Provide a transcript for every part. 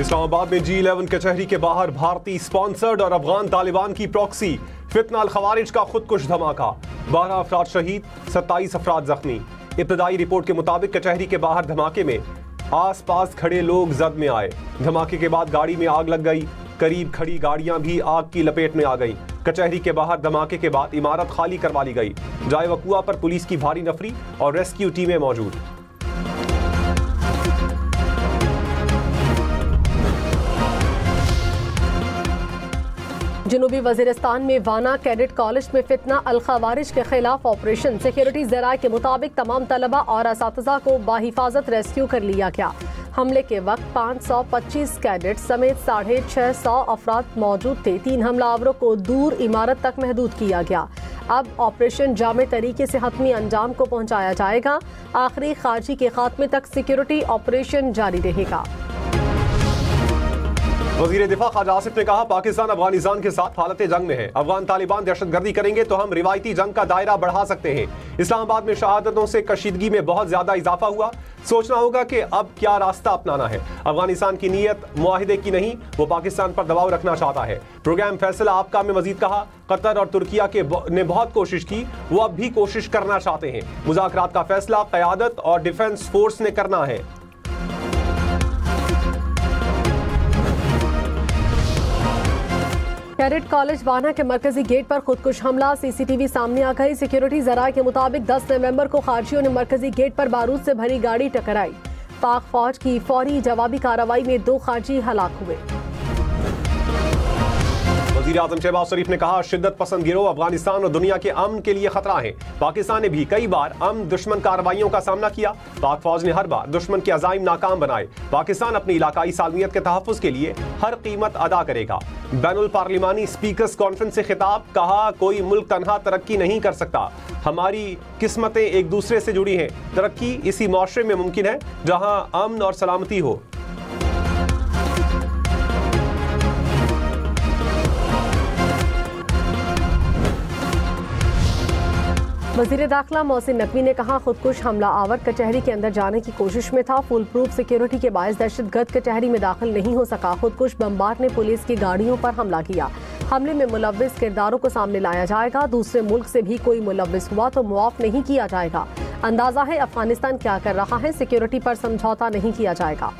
इस्लामाबाद में G11 कचहरी के बाहर भारतीय स्पॉन्सर्ड और अफगान तालिबान की प्रॉक्सी फितना अल खवारिज का खुदकुश धमाका, 12 अफराद शहीद, 27 अफराद जख्मी। इब्तदाई रिपोर्ट के मुताबिक कचहरी के बाहर धमाके में आसपास खड़े लोग जद में आए। धमाके के बाद गाड़ी में आग लग गई, करीब खड़ी गाड़ियां भी आग की लपेट में आ गईं। कचहरी के बाहर धमाके के बाद इमारत खाली करवा ली गई। जाए वकुआ पर पुलिस की भारी नफरी और रेस्क्यू टीमें मौजूद। जनूबी वजीरिस्तान में वाना कैडेट कॉलेज में फितना अल खवारिज के खिलाफ ऑपरेशन। सिक्योरिटी जराये के मुताबिक तमाम तलबा और असातिज़ा को बाहिफाजत रेस्क्यू कर लिया गया। हमले के वक्त 525 कैडेट समेत 650 अफराद मौजूद थे। 3 हमलावरों को दूर इमारत तक महदूद किया गया। अब ऑपरेशन जामे तरीके से हतमी अंजाम को पहुंचाया जाएगा। आखिरी खारजी के खात्मे तक सिक्योरिटी ऑपरेशन जारी रहेगा। वज़ीर दिफा ख्वाजा आसिफ ने कहा, पाकिस्तान अफगानिस्तान के साथ हालत जंग में है। अफगान तालिबान दहशतगर्दी करेंगे तो हम रिवायती जंग का दायरा बढ़ा सकते हैं। इस्लामाबाद में शहादतों से कशीदगी में बहुत ज्यादा इजाफा हुआ। सोचना होगा कि अब क्या रास्ता अपनाना है। अफगानिस्तान की नीयत मुआहिदे की नहीं, वो पाकिस्तान पर दबाव रखना चाहता है। प्रोग्राम फैसला आपका में मजीद कहा, कतर और तुर्किया ने बहुत कोशिश की, वो अब भी कोशिश करना चाहते हैं। मुज़ाकरात का फैसला क़यादत और डिफेंस फोर्स ने करना है। कैडेट कॉलेज वाना के मरकजी गेट पर खुदकुश हमला, सीसीटीवी सामने आ गई। सिक्योरिटी जराये के मुताबिक 10 नवंबर को खारजियों ने मरकजी गेट पर बारूद से भरी गाड़ी टकराई। पाक फौज की फौरी जवाबी कार्रवाई में 2 खारजी हलाक हुए। वज़ीर आज़म शहबाज शरीफ ने कहा, शिद्दत पसंद गिरोह अफगानिस्तान और दुनिया के अमन के लिए खतरा है। पाकिस्तान ने भी कई बार अमन दुश्मन कार्रवाइयों का सामना किया। पाक फौज ने हर बार दुश्मन के अज़ाइम नाकाम बनाए। पाकिस्तान अपनी इलाकाई सालमियत के तहफ़्फ़ुज़ के लिए हर कीमत अदा करेगा। बैनुल पार्लिमानी स्पीकर्स कॉन्फ्रेंस से खिताब, कहा कोई मुल्क तनहा तरक्की नहीं कर सकता। हमारी किस्मतें एक दूसरे से जुड़ी हैं। तरक्की इसी मुआशरे में मुमकिन है जहाँ अमन और सलामती हो। वज़ीर दाखिला मोहसिन नकवी ने कहा, खुदकुश हमला आवर कचहरी के अंदर जाने की कोशिश में था। फुल प्रूफ सिक्योरिटी के बायस दहशतगर्द कचहरी में दाखिल नहीं हो सका। खुदकुश बमबार ने पुलिस की गाड़ियों पर हमला किया। हमले में मुलव्विस किरदारों को सामने लाया जाएगा। दूसरे मुल्क से भी कोई मुलव्विस हुआ तो मुआफ नहीं किया जाएगा। अंदाजा है अफगानिस्तान क्या कर रहा है, सिक्योरिटी पर समझौता नहीं किया जाएगा।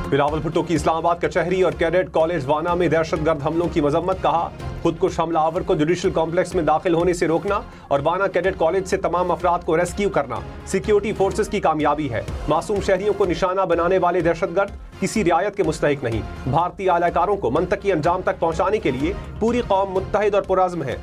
बिलावल भुट्टो की इस्लामाबाद कचहरी और कैडेट कॉलेज वाना में दहशतगर्द हमलों की मजम्मत, कहा खुदकुश हमलावर को जुडिशल कॉम्प्लेक्स में दाखिल होने से रोकना और वाना कैडेट कॉलेज से तमाम अफराद को रेस्क्यू करना सिक्योरिटी फोर्सेस की कामयाबी है। मासूम शहरियों को निशाना बनाने वाले दहशतगर्द किसी रियायत के मुस्तहिक नहीं। भारतीय आलाकारों को मंतकी अंजाम तक पहुंचाने के लिए पूरी कौम मुत्तहिद और पुरअज़्म है।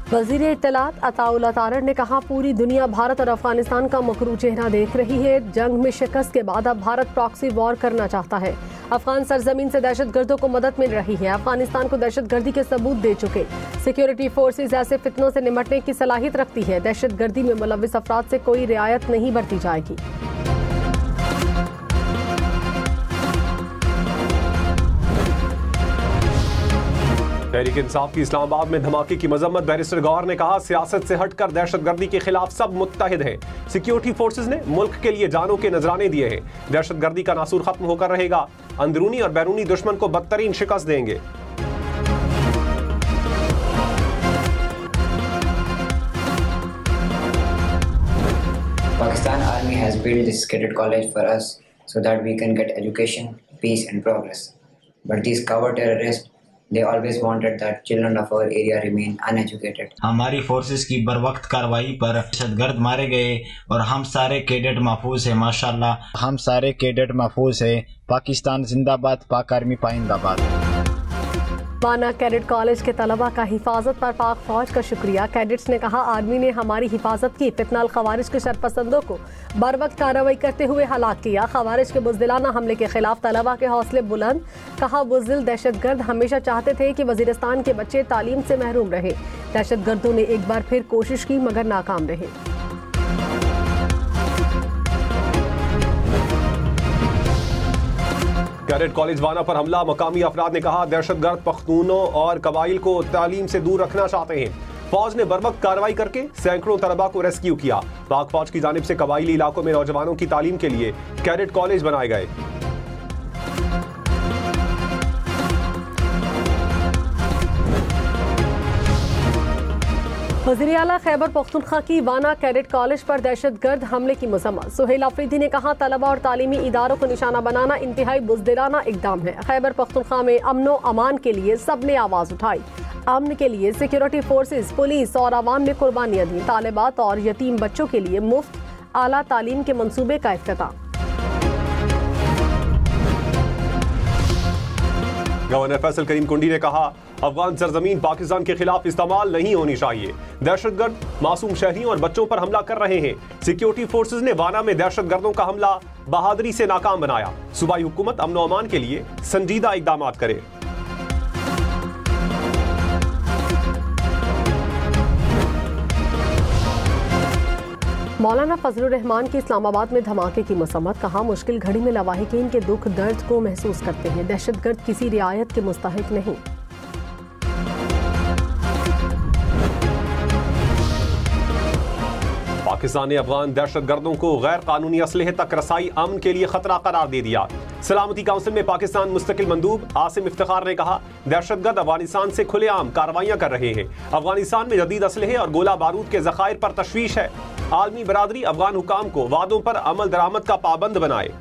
वज़ीर इत्तलात अताउल्लाह तारड़ ने कहा, पूरी दुनिया भारत और अफगानिस्तान का मकरू चेहरा देख रही है। जंग में शिकस्त के बाद अब भारत प्रॉक्सी वॉर करना चाहता है। अफगान सरजमीन से दहशतगर्दों को मदद मिल रही है। अफगानिस्तान को दहशतगर्दी के सबूत दे चुके सिक्योरिटी फोर्सेज ऐसे फितनों से निपटने की सलाहियत रखती है। दहशतगर्दी में मुलव्विस अफराद से कोई रियायत नहीं बरती जाएगी। तहरीक इंसाफ की इस्लामाबाद में धमाके की मजम्मत, बैरिस्टर गौहर ने कहा, सियासत से हटकर दहशतगर्दी के खिलाफ सब मुत्तहिद हैं। सिक्योरिटी फोर्सेज ने मुल्क के लिए जानों के नजराने दिए हैं। दहशतगर्दी का नासूर खत्म होकर रहेगा। अंदरूनी और बैरूनी दुश्मन को बदतरीन शिकस्त देंगे। Pakistan Army has built this cadet college for us so that we can get education, peace and progress. But these coward terrorists, they always wanted that children of our area remain uneducated. हमारी forces की बरवक्त कार्रवाई पर दहशतगर्द मारे गए और हम सारे cadet महफूज है। माशाल्लाह हम सारे कैडेट महफूज है। पाकिस्तान जिंदाबाद, पाक आर्मी पाइंदाबाद। वाना कैडेट कॉलेज के तलबा का हिफाजत पर पाक फौज का शुक्रिया। कैडेट्स ने कहा, आर्मी ने हमारी हिफाजत की। फितना अल खवारिज के शरपसंदों को बर वक्त कार्रवाई करते हुए हलाक किया। खवारिज के बुज़दिलाना हमले के खिलाफ तलबा के हौसले बुलंद। कहा, बुज़दिल दहशतगर्द हमेशा चाहते थे कि वजीरिस्तान के बच्चे तालीम से महरूम रहे। दहशतगर्दों ने एक बार फिर कोशिश की मगर नाकाम रहे। कैडेट कॉलेज वाना पर हमला, मकामी अफराद ने कहा दहशतगर्द पख्तूनों और कबाइल को तालीम से दूर रखना चाहते हैं। फौज ने बर्वक्त कार्रवाई करके सैकड़ों तलबा को रेस्क्यू किया। पाक फौज की जानिब से कबाइली इलाकों में नौजवानों की तालीम के लिए कैडेट कॉलेज बनाए गए। वज़ीर आला खैबर पख्तूनख्वा की वाना कैडेट कॉलेज पर दहशतगर्द हमले की मजम्मत। सुहेल अफरीदी ने कहा तलबा और तालीमी इदारों को निशाना बनाना इंतहाई बुज़दिलाना इकदाम है। खैबर पख्तूनख्वा में अमनो अमान के लिए सबने आवाज़ उठाई। अमन के लिए सिक्योरिटी फोर्सेस, पुलिस और आवाम ने कुर्बानियां दी। तालिबात और यतीम बच्चों के लिए मुफ्त आला तालीम के मंसूबे का इफ्तिताह। गवर्नर फैसल करीम कुंडी ने कहा अफगान सरजमीन पाकिस्तान के खिलाफ इस्तेमाल नहीं होनी चाहिए। दहशतगर्द मासूम शहरियों और बच्चों पर हमला कर रहे हैं। सिक्योरिटी फोर्सेस ने वाना में दहशतगर्दों का हमला बहादुरी से नाकाम बनाया। सूबाई हुकूमत अमन अमान के लिए संजीदा इकदाम करे। मौलाना फजलुर रहमान की इस्लामाबाद में धमाके की मसम्मत। कहा मुश्किल घड़ी में लवाहिकीन के दुख दर्द को महसूस करते हैं। दहशतगर्द किसी रियायत के मुस्तहिक नहीं। पाकिस्तान ने अफगान दहशतगर्दों को गैर कानूनी असलहे तक रसाई अमन के लिए खतरा करार दे दिया। सलामती काउंसिल में पाकिस्तान मुस्तकिल मंदूब आसिम इफ्तिखार ने कहा दहशतगर्द अफगानिस्तान से खुलेआम कार्रवाइयां कर रहे हैं। अफगानिस्तान में जदीद असलहे और गोला बारूद के जखायर पर तशवीश है। आलमी बरादरी अफगान हुकाम को वादों पर अमल दरामद का पाबंद बनाए।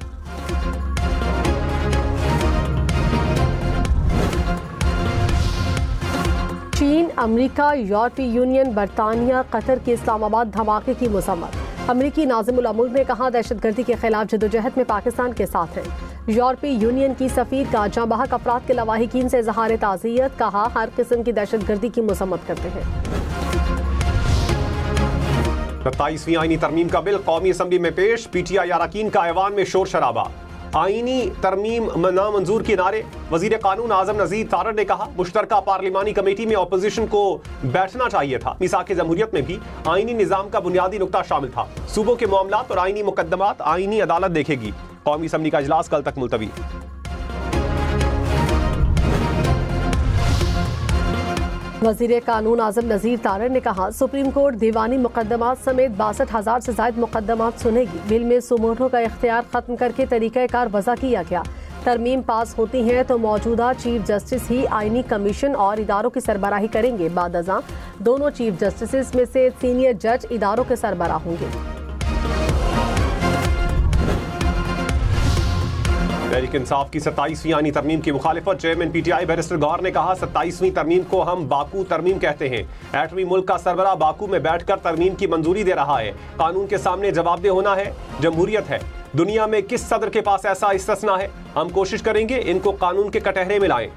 चीन, अमेरिका, यूरोपीय यूनियन, बरतानिया, कतर के इस्लामाबाद धमाके की मसम्मत। अमेरिकी नाज़िमुल मुल्क ने कहा दहशतगर्दी के खिलाफ जदोजहद में पाकिस्तान के साथ है। यूरोपीय यूनियन की सफीर का जांबाहक अफराद के लवाहिकीन से इज़हार ताज़ियत। कहा हर किस्म की दहशतगर्दी की मसम्मत करते हैं। 27वीं आईनी तरमीम का बिल कौमी असम्बली में पेश। PTI अरकान का ऐवान में शोर शराबा। आईनी तरमीम नामंजूर के नारे। वजीर कानून आजम नजीर तारड़ ने कहा मुश्तरका पार्लिमानी कमेटी में अपोजिशन को बैठना चाहिए था। मिसाक जमहूरियत में भी आईनी निजाम का बुनियादी नुकता शामिल था। सूबों के मामलात और आईनी मुकदमात आईनी अदालत देखेगी। कौमी असम्बली का इजलास कल तक मुलतवी। वजीर कानून आजम नजीर तारड़ ने कहा सुप्रीम कोर्ट दीवानी मुकदमात समेत 62,000 से ज्यादा मुकदमात सुनेगी। बिल में सुमोटो का इख्तियार खत्म करके तरीक़ाकार वज़ा किया गया। तरमीम पास होती है तो मौजूदा चीफ जस्टिस ही आईनी कमीशन और इदारों की सरबराही करेंगे। बाद अज़ां दोनों चीफ जस्टिस में से सीनियर जज इदारों के सरबराह होंगे। तहरीक इंसाफ की 27वीं आईनी तरमीम की मुखालिफत। चेयरमैन PTI बैरिस्टर गौहर ने कहा 27वीं तरमीम को हम बाकू तरमीम कहते हैं। एटमी मुल्क का सरबराह बाकू में बैठकर तरमीम की मंजूरी दे रहा है। कानून के सामने जवाबदेह होना है। जमहूरियत है। दुनिया में किस सदर के पास ऐसा इस्तिस्ना है? हम कोशिश करेंगे इनको कानून के कटहरे में लाएं।